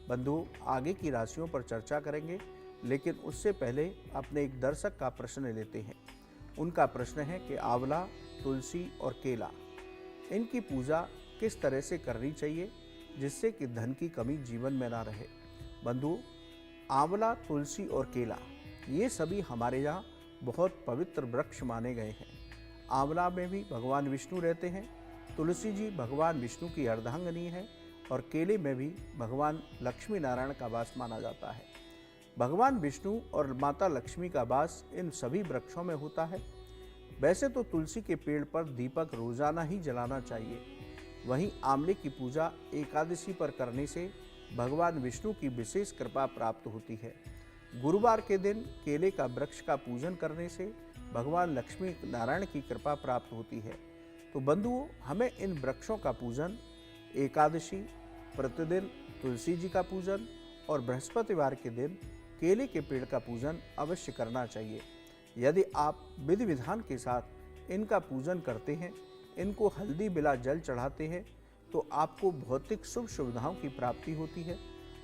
बंधुओं, आगे की राशियों पर चर्चा करेंगे, लेकिन उससे पहले अपने एक दर्शक का प्रश्न लेते हैं। उनका प्रश्न है कि आंवला, तुलसी और केला, इनकी पूजा किस तरह से करनी चाहिए जिससे कि धन की कमी जीवन में ना रहे। बंधुओं, आंवला, तुलसी और केला ये सभी हमारे यहाँ बहुत पवित्र वृक्ष माने गए हैं। आंवला में भी भगवान विष्णु रहते हैं, तुलसी जी भगवान विष्णु की अर्धांगिनी है और केले में भी भगवान लक्ष्मी नारायण का वास माना जाता है। भगवान विष्णु और माता लक्ष्मी का वास इन सभी वृक्षों में होता है। वैसे तो तुलसी के पेड़ पर दीपक रोजाना ही जलाना चाहिए, वहीं आंवले की पूजा एकादशी पर करने से भगवान विष्णु की विशेष कृपा प्राप्त होती है। गुरुवार के दिन केले का वृक्ष का पूजन करने से भगवान लक्ष्मी नारायण की कृपा प्राप्त होती है। तो बंधुओं, हमें इन वृक्षों का पूजन एकादशी, प्रतिदिन तुलसी जी का पूजन और बृहस्पतिवार के दिन केले के पेड़ का पूजन अवश्य करना चाहिए। यदि आप विधि विधान के साथ इनका पूजन करते हैं, इनको हल्दी मिला जल चढ़ाते हैं, तो आपको भौतिक सुख सुविधाओं की प्राप्ति होती है,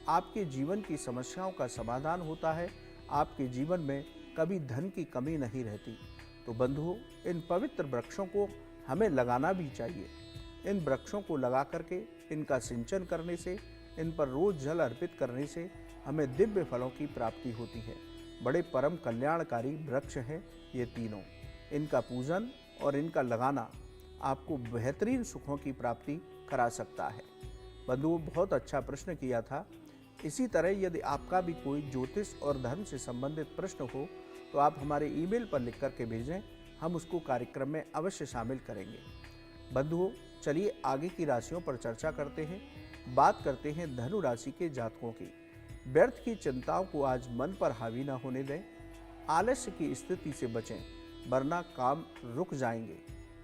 आपके जीवन की समस्याओं का समाधान होता है, आपके जीवन में कभी धन की कमी नहीं रहती। तो बंधुओं, इन पवित्र वृक्षों को हमें लगाना भी चाहिए। इन वृक्षों को लगा करके इनका सिंचन करने से, इन पर रोज जल अर्पित करने से हमें दिव्य फलों की प्राप्ति होती है। बड़े परम कल्याणकारी वृक्ष हैं ये तीनों। इनका पूजन और इनका लगाना आपको बेहतरीन सुखों की प्राप्ति करा सकता है। बंधुओं, बहुत अच्छा प्रश्न किया था। इसी तरह यदि आपका भी कोई ज्योतिष और धर्म से संबंधित प्रश्न हो तो आप हमारे ईमेल पर लिख करके भेजें, हम उसको कार्यक्रम में अवश्य शामिल करेंगे। बंधुओं, चलिए आगे की राशियों पर चर्चा करते हैं। बात करते हैं धनु राशि के जातकों की। व्यर्थ की चिंताओं को आज मन पर हावी न होने दें। आलस्य की स्थिति से बचें, वरना काम रुक जाएंगे।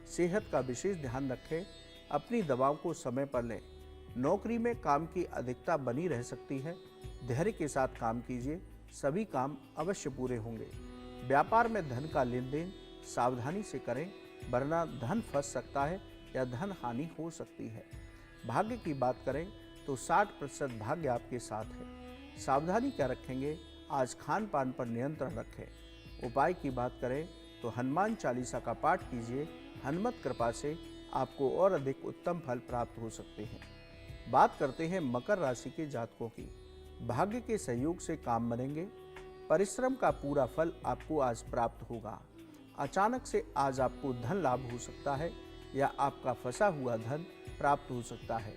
सेहत का विशेष ध्यान रखें, अपनी दवाओं को समय पर लें। नौकरी में काम की अधिकता बनी रह सकती है, धैर्य के साथ काम कीजिए, सभी काम अवश्य पूरे होंगे। व्यापार में धन का लेन देन सावधानी से करें, वरना धन फंस सकता है या धन हानि हो सकती है। भाग्य की बात करें तो 60% भाग्य आपके साथ है। सावधानी क्या रखेंगे? आज खान पान पर नियंत्रण रखें। उपाय की बात करें तो हनुमान चालीसा का पाठ कीजिए, हनुमत कृपा से आपको और अधिक उत्तम फल प्राप्त हो सकते हैं। बात करते हैं मकर राशि के जातकों की। भाग्य के सहयोग से काम बनेंगे, परिश्रम का पूरा फल आपको आज प्राप्त होगा। अचानक से आज आपको धन लाभ हो सकता है या आपका फंसा हुआ धन प्राप्त हो सकता है।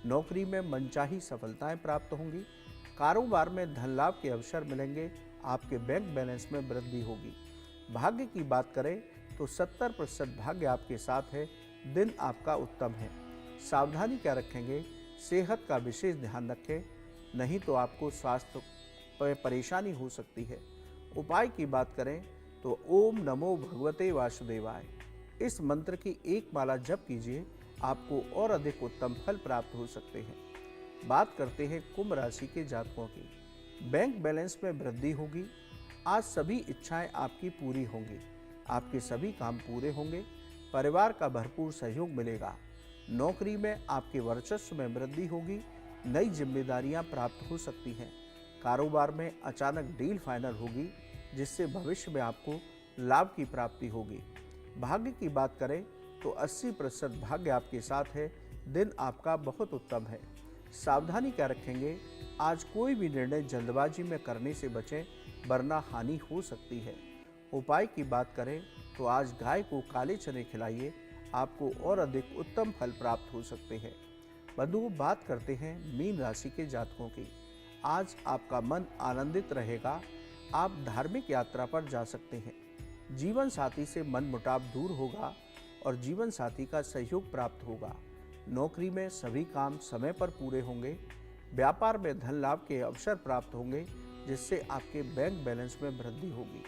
नौकरी में मनचाही सफलताएं प्राप्त होंगी। कारोबार में धन लाभ के अवसर मिलेंगे, आपके बैंक बैलेंस में वृद्धि होगी। भाग्य की बात करें तो 70% भाग्य आपके साथ है, दिन आपका उत्तम है। सावधानी क्या रखेंगे? सेहत का विशेष ध्यान रखें, नहीं तो आपको स्वास्थ्य पर परेशानी हो सकती है। उपाय की बात करें तो ओम नमो भगवते वासुदेवाय, इस मंत्र की एक माला जप कीजिए, आपको और अधिक उत्तम फल प्राप्त हो सकते हैं। बात करते हैं कुंभ राशि के जातकों की। बैंक बैलेंस में वृद्धि होगी। आज सभी इच्छाएं आपकी पूरी होंगी, आपके सभी काम पूरे होंगे। परिवार का भरपूर सहयोग मिलेगा। नौकरी में आपके वर्चस्व में वृद्धि होगी। नई जिम्मेदारियां प्राप्त हो सकती हैं। कारोबार में अचानक डील फाइनल होगी, जिससे भविष्य में आपको लाभ की प्राप्ति होगी। भाग्य की बात करें तो 80% भाग्य आपके साथ है, दिन आपका बहुत उत्तम है। सावधानी क्या रखेंगे? आज कोई भी निर्णय जल्दबाजी में करने से बचें, वरना हानि हो सकती है। उपाय की बात करें तो आज गाय को काले चने खिलाइए, आपको और अधिक उत्तम फल प्राप्त हो सकते हैं। बंधुओं, बात करते हैं मीन राशि के जातकों की। आज आपका मन आनंदित रहेगा। आप धार्मिक यात्रा पर जा सकते हैं। जीवन साथी से मनमुटाव दूर होगा और जीवन साथी का सहयोग प्राप्त होगा। नौकरी में सभी काम समय पर पूरे होंगे। व्यापार में धन लाभ के अवसर प्राप्त होंगे, जिससे आपके बैंक बैलेंस में वृद्धि होगी।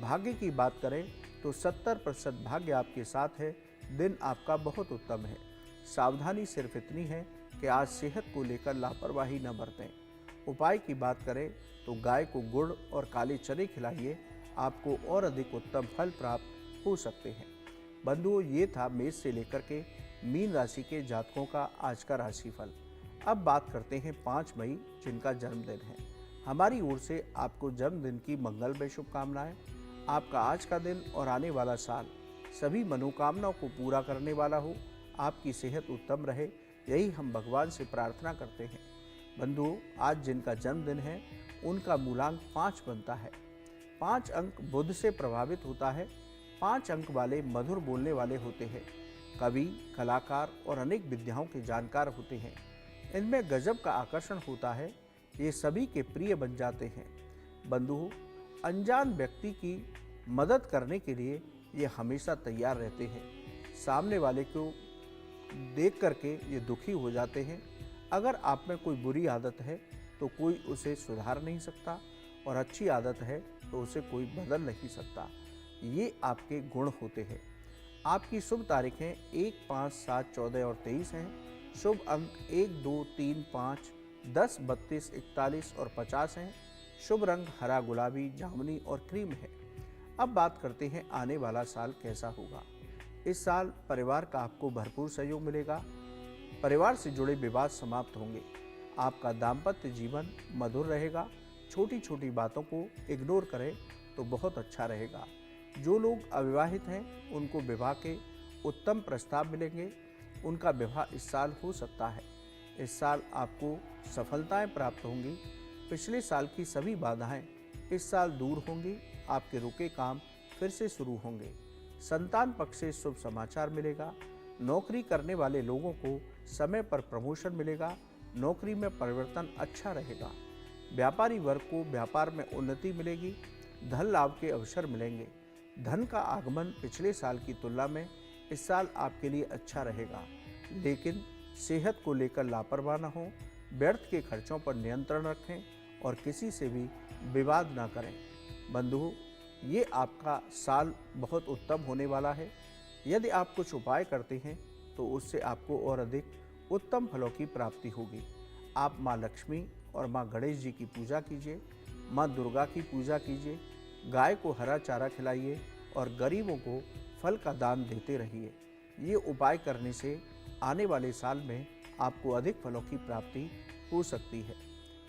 भाग्य की बात करें तो 70% भाग्य आपके साथ है, दिन आपका बहुत उत्तम है। सावधानी सिर्फ इतनी है कि आज सेहत को लेकर लापरवाही न बरतें। उपाय की बात करें तो गाय को गुड़ और काले चने खिलाइए, आपको और अधिक उत्तम फल प्राप्त हो सकते हैं। बंधुओं, ये था मेष से लेकर के मीन राशि के जातकों का आज का राशिफल। अब बात करते हैं 5 मई जिनका जन्मदिन है। हमारी ओर से आपको जन्मदिन की मंगलमय शुभकामनाएं। आपका आज का दिन और आने वाला साल सभी मनोकामनाओं को पूरा करने वाला हो। आपकी सेहत उत्तम रहे, यही हम भगवान से प्रार्थना करते हैं। बंधुओं, आज जिनका जन्मदिन है उनका मूलांक 5 बनता है। 5 अंक बुध से प्रभावित होता है। 5 अंक वाले मधुर बोलने वाले होते हैं, कवि, कलाकार और अनेक विद्याओं के जानकार होते हैं। इनमें गजब का आकर्षण होता है, ये सभी के प्रिय बन जाते हैं। बंधुओं, अनजान व्यक्ति की मदद करने के लिए ये हमेशा तैयार रहते हैं। सामने वाले को देख करके ये दुखी हो जाते हैं। अगर आप में कोई बुरी आदत है तो कोई उसे सुधार नहीं सकता, और अच्छी आदत है तो उसे कोई बदल नहीं सकता। ये आपके गुण होते हैं। आपकी शुभ तारीखें 1, 5, 7, 14 और 23 हैं। शुभ अंक 1, 2, 3, 5, 10, 32, 41 और 50 हैं। शुभ रंग हरा, गुलाबी, जामुनी और क्रीम है। अब बात करते हैं आने वाला साल कैसा होगा। इस साल परिवार का आपको भरपूर सहयोग मिलेगा। परिवार से जुड़े विवाद समाप्त होंगे। आपका दाम्पत्य जीवन मधुर रहेगा। छोटी छोटी बातों को इग्नोर करें तो बहुत अच्छा रहेगा। जो लोग अविवाहित हैं उनको विवाह के उत्तम प्रस्ताव मिलेंगे। उनका विवाह इस साल हो सकता है। इस साल आपको सफलताएं प्राप्त होंगी। पिछले साल की सभी बाधाएं इस साल दूर होंगी। आपके रुके काम फिर से शुरू होंगे। संतान पक्ष से शुभ समाचार मिलेगा। नौकरी करने वाले लोगों को समय पर प्रमोशन मिलेगा। नौकरी में परिवर्तन अच्छा रहेगा। व्यापारी वर्ग को व्यापार में उन्नति मिलेगी। धन लाभ के अवसर मिलेंगे। धन का आगमन पिछले साल की तुलना में इस साल आपके लिए अच्छा रहेगा, लेकिन सेहत को लेकर लापरवाह न हो। व्यर्थ के खर्चों पर नियंत्रण रखें और किसी से भी विवाद न करें। बंधुओं, ये आपका साल बहुत उत्तम होने वाला है। यदि आप कुछ उपाय करते हैं तो उससे आपको और अधिक उत्तम फलों की प्राप्ति होगी। आप माँ लक्ष्मी और माँ गणेश जी की पूजा कीजिए। माँ दुर्गा की पूजा कीजिए। गाय को हरा चारा खिलाइए और गरीबों को फल का दान देते रहिए। ये उपाय करने से आने वाले साल में आपको अधिक फलों की प्राप्ति हो सकती है।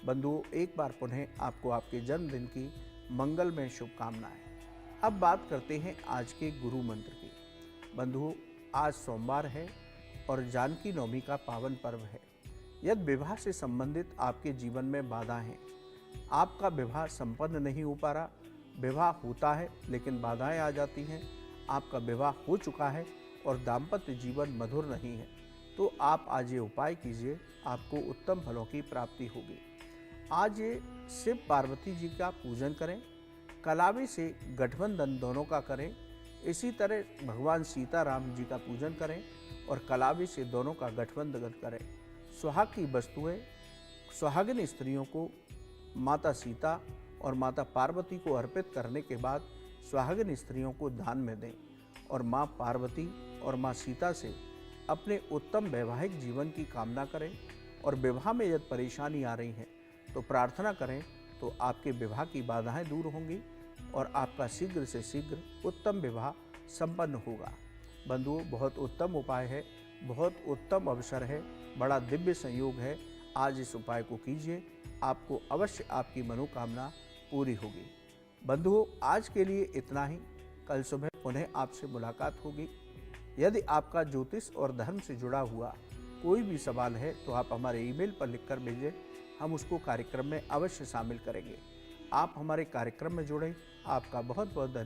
बंधुओं, एक बार पुनः आपको आपके जन्मदिन की मंगलमय शुभकामनाएं। अब बात करते हैं आज के गुरु मंत्र की। बंधुओं, आज सोमवार है और जानकी नवमी का पावन पर्व है। यदि विवाह से संबंधित आपके जीवन में बाधा हैं, आपका विवाह संपन्न नहीं हो पा रहा, विवाह होता है लेकिन बाधाएं आ जाती हैं, आपका विवाह हो चुका है और दाम्पत्य जीवन मधुर नहीं है, तो आप आज ये उपाय कीजिए, आपको उत्तम फलों की प्राप्ति होगी। आज ये शिव पार्वती जी का पूजन करें। कलावे से गठबंधन दोनों का करें। इसी तरह भगवान सीताराम जी का पूजन करें और कलावे से दोनों का गठबंधन करें। सुहाग की वस्तुएं सुहागिन स्त्रियों को माता सीता और माता पार्वती को अर्पित करने के बाद सुहागिन स्त्रियों को दान में दें और माँ पार्वती और माँ सीता से अपने उत्तम वैवाहिक जीवन की कामना करें। और विवाह में यदि परेशानी आ रही है तो प्रार्थना करें, तो आपके विवाह की बाधाएं दूर होंगी और आपका शीघ्र से शीघ्र उत्तम विवाह संपन्न होगा। बंधुओं, बहुत उत्तम उपाय है, बहुत उत्तम अवसर है, बड़ा दिव्य संयोग है। आज इस उपाय को कीजिए, आपको अवश्य आपकी मनोकामना पूरी होगी। बंधुओं, आज के लिए इतना ही। कल सुबह पुनः आपसे मुलाकात होगी। यदि आपका ज्योतिष और धर्म से जुड़ा हुआ कोई भी सवाल है तो आप हमारे ईमेल पर लिखकर भेजें, हम उसको कार्यक्रम में अवश्य शामिल करेंगे। आप हमारे कार्यक्रम में जुड़ें। आपका बहुत बहुत धन्यवाद।